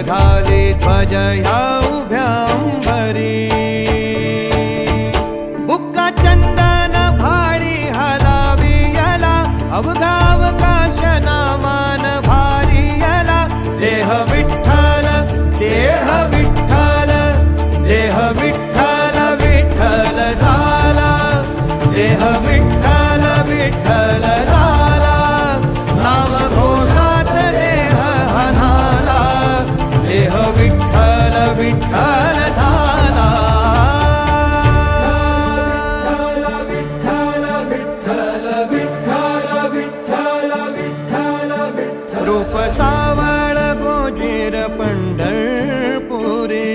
घाले ध्वज ह्या उभ्या अंबरी बुक्का चंदन भाळी हलावी याला अवघा अवकाश नामान भारी याला देह विठ्ठल देह विठ्ठल देह विठ्ठल विठ्ठल झाला देह विठ्ठल विठ्ठल झाला नाम घोषात देह हनाला देह विठ्ठल विठ्ठल झाला विठ्ठल विठ्ठल विठ्ठल विठ्ठल विठ्ठल विठ्ठल रूप सावळ गोजीर पंढरपुरी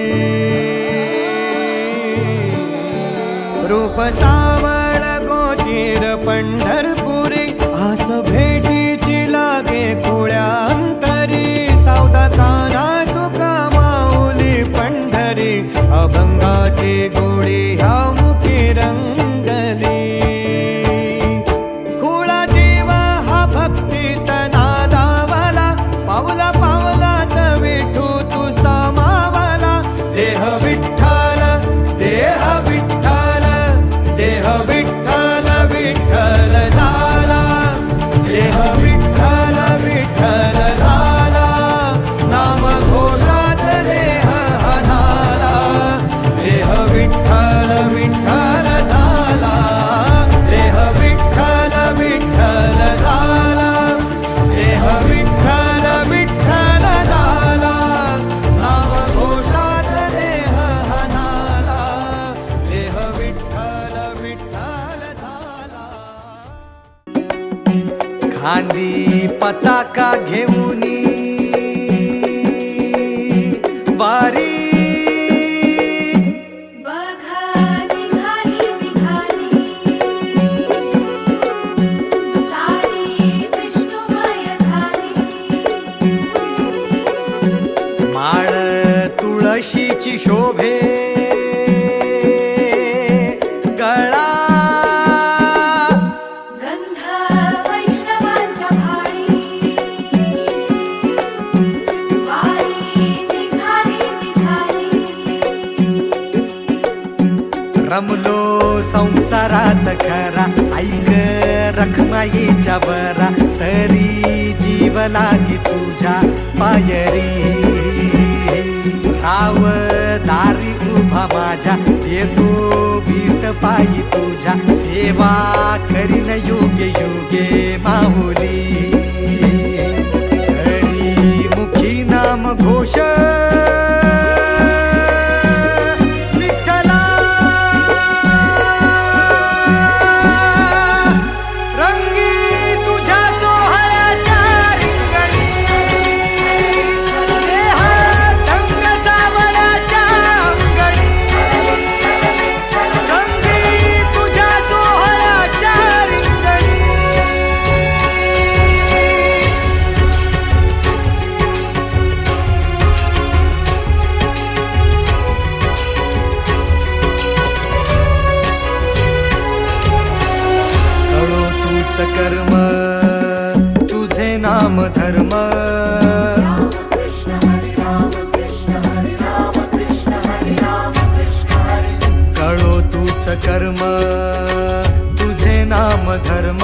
रूप सावळ गोजीर पंढरपुरी आस भेटीची लागे खुळ्या अंतरी सावधा काना तुका माऊली पंढरी अभंगाची गोळी ह्या मुखी रंगली खुळा जीव हा भक्तीत नादावला पावला पावलात विठू तू सामावला देह विठ्ठल देह विठ्ठल देह विठ्ठल विठ्ठल झाला देह विठ्ठल विठ्ठल झाला नाम घोषात देह हनाला देह विठ्ठल विठ्ठल झाला देह विठ्ठल विठ्ठल झाला देह विठ्ठल विठ्ठल झाला नाम घोषात देह हनाला देह विठ्ठल विठ्ठल झाला खांदी पताका घेऊनी वारी बघा निघाली निघाली सारी विष्णुमय झाली माळ तुळशीची शोभे गळा गंध वैष्णवांच्या भाळी वारी निघाली निघाली रमलो संसारात खरा ऐक रखमाईच्या बरा तरी जीव लागी तुझ्या पायरी राव दारी उभा माझ्या येतो वीट पायी तुझ्या सेवा करीन योगे योगे माहुली हरी मुखी नाम घोष विठ्ठला रंगी तुझ्या सोहळ्याच्या रिंगणी देह ढंग सावळ्याच्या अंगणी रंगी तुझ्या सोहळ्याच्या रिंगणी कळो तूच कर्म तुझे नाम धर्म राम कृष्ण हरी राम कृष्ण हरी राम कृष्ण हरी राम कृष्ण हरी कळो तूच कर्म तुझे नाम धर्म